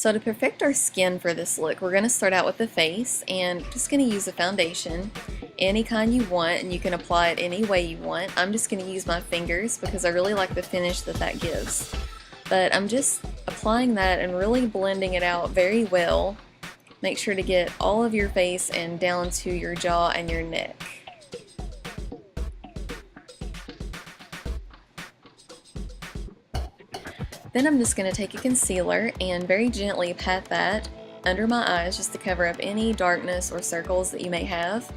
So to perfect our skin for this look, we're going to start out with the face and just going to use a foundation, any kind you want, and you can apply it any way you want. I'm just going to use my fingers because I really like the finish that that gives. But I'm just applying that and really blending it out very well. Make sure to get all of your face and down to your jaw and your neck. Then I'm just going to take a concealer and very gently pat that under my eyes just to cover up any darkness or circles that you may have.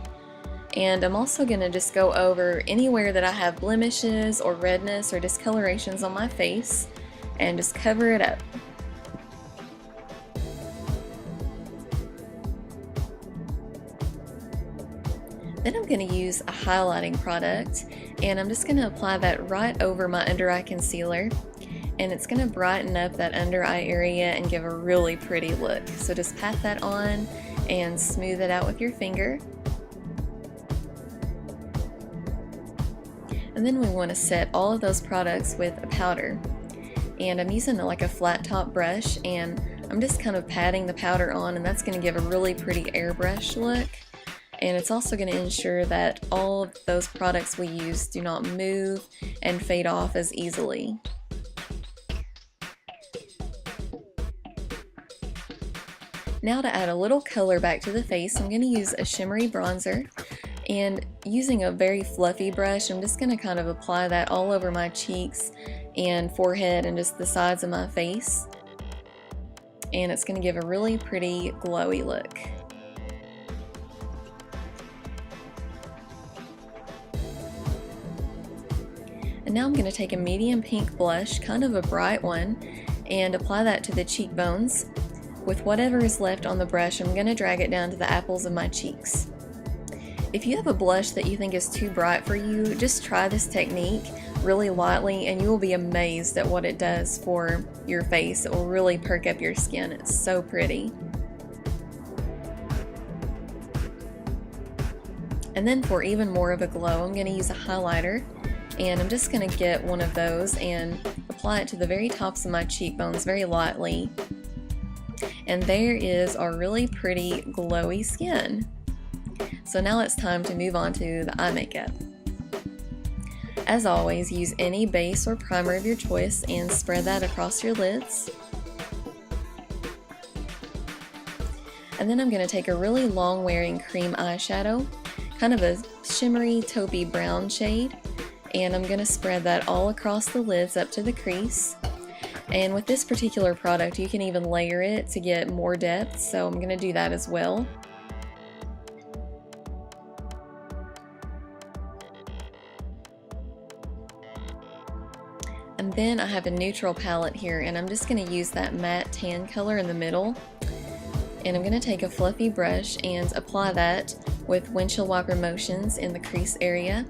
And I'm also going to just go over anywhere that I have blemishes or redness or discolorations on my face and just cover it up. Then I'm going to use a highlighting product and I'm just going to apply that right over my under eye concealer. And it's going to brighten up that under eye area and give a really pretty look. So just pat that on and smooth it out with your finger. And then we want to set all of those products with a powder. And I'm using like a flat top brush and I'm just kind of patting the powder on, and that's going to give a really pretty airbrush look. And it's also going to ensure that all of those products we use do not move and fade off as easily. Now to add a little color back to the face, I'm going to use a shimmery bronzer, and using a very fluffy brush, I'm just going to kind of apply that all over my cheeks and forehead and just the sides of my face. And it's going to give a really pretty glowy look. And now I'm going to take a medium pink blush, kind of a bright one, and apply that to the cheekbones. With whatever is left on the brush, I'm going to drag it down to the apples of my cheeks. If you have a blush that you think is too bright for you, just try this technique really lightly and you will be amazed at what it does for your face. It will really perk up your skin. It's so pretty. And then for even more of a glow, I'm going to use a highlighter, and I'm just going to get one of those and apply it to the very tops of my cheekbones very lightly. And there is our really pretty glowy skin. So now it's time to move on to the eye makeup. As always, use any base or primer of your choice and spread that across your lids. And then I'm going to take a really long wearing cream eyeshadow, kind of a shimmery taupey brown shade, and I'm going to spread that all across the lids up to the crease. And with this particular product, you can even layer it to get more depth, so I'm going to do that as well. And then I have a neutral palette here, and I'm just going to use that matte tan color in the middle. And I'm going to take a fluffy brush and apply that with windshield wiper motions in the crease area.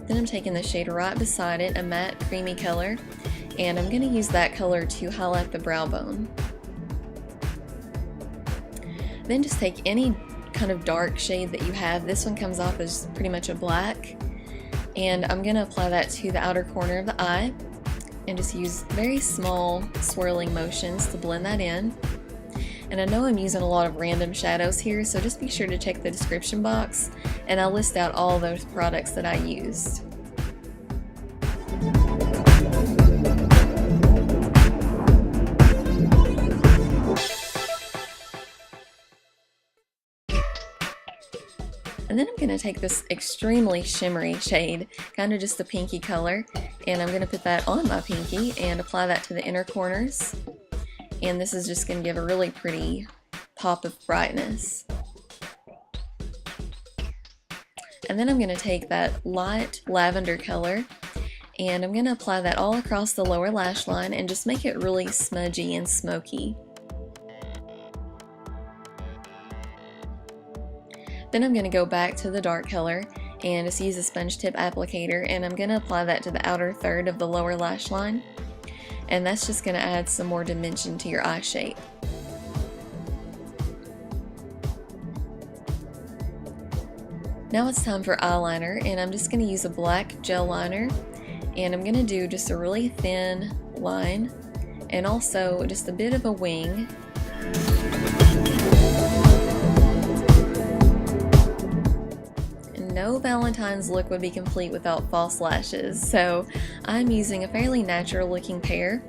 Then I'm taking the shade right beside it, a matte creamy color, and I'm going to use that color to highlight the brow bone. Then just take any kind of dark shade that you have. This one comes off as pretty much a black, and I'm going to apply that to the outer corner of the eye and just use very small swirling motions to blend that in. And I know I'm using a lot of random shadows here, so just be sure to check the description box and I'll list out all those products that I used. And then I'm going to take this extremely shimmery shade, kind of just a pinky color, and I'm going to put that on my pinky and apply that to the inner corners. And this is just going to give a really pretty pop of brightness. And then I'm going to take that light lavender color and I'm going to apply that all across the lower lash line and just make it really smudgy and smoky. Then I'm going to go back to the dark color and just use a sponge tip applicator, and I'm going to apply that to the outer third of the lower lash line. And that's just going to add some more dimension to your eye shape. Now it's time for eyeliner, and I'm just going to use a black gel liner, And I'm going to do just a really thin line and also just a bit of a wing. And no Valentine's look would be complete without false lashes, so I'm using a fairly natural looking pair,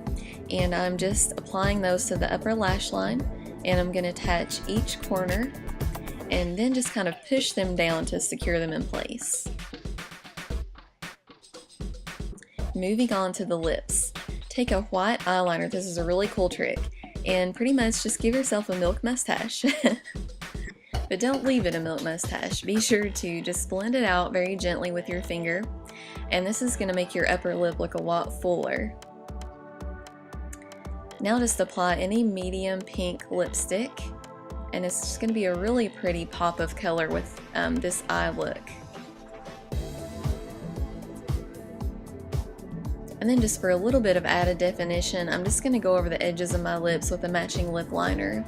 and I'm just applying those to the upper lash line, and I'm going to attach each corner and then just kind of push them down to secure them in place. Moving on to the lips. Take a white eyeliner, this is a really cool trick, and pretty much just give yourself a milk mustache. But don't leave it a milk mustache. Be sure to just blend it out very gently with your finger, and this is going to make your upper lip look a lot fuller. Now just apply any medium pink lipstick, and it's just going to be a really pretty pop of color with this eye look. And then just for a little bit of added definition, I'm just going to go over the edges of my lips with a matching lip liner.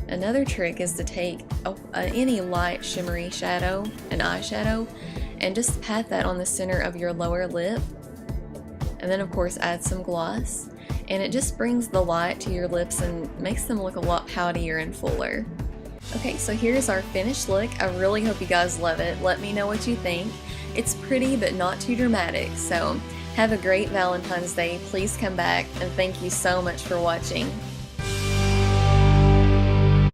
Another trick is to take any light shimmery shadow, an eyeshadow, and just pat that on the center of your lower lip. And then of course add some gloss. And it just brings the light to your lips and makes them look a lot poutier and fuller. Okay, so here's our finished look. I really hope you guys love it. Let me know what you think. It's pretty but not too dramatic, so have a great Valentine's Day. Please come back, and thank you so much for watching.